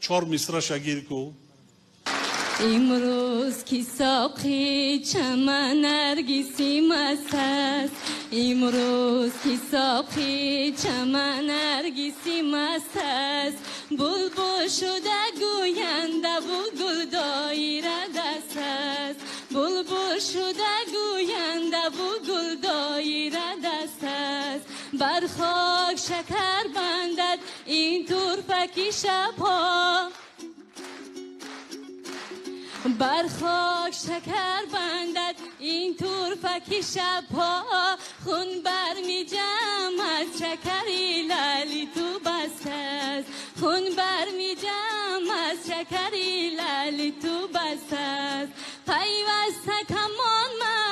4 مصرع شگیر کو. امروز کی ساقی چمن نرگسی مست است، امروز کی ساقی چمن نرگسی مست است، بلبل شده گوینده و گل دایره دست است، بلبل شده گوینده و گل دایره دست است، بر خاک شکر بندد این ترفکی شبها، بر خاک شکر بندد این ترفکی شبها، خون بر می جمد شکری لالی تو بسته است، خون بر می جمد شکری لالی تو بسته است، پیوسته کمان من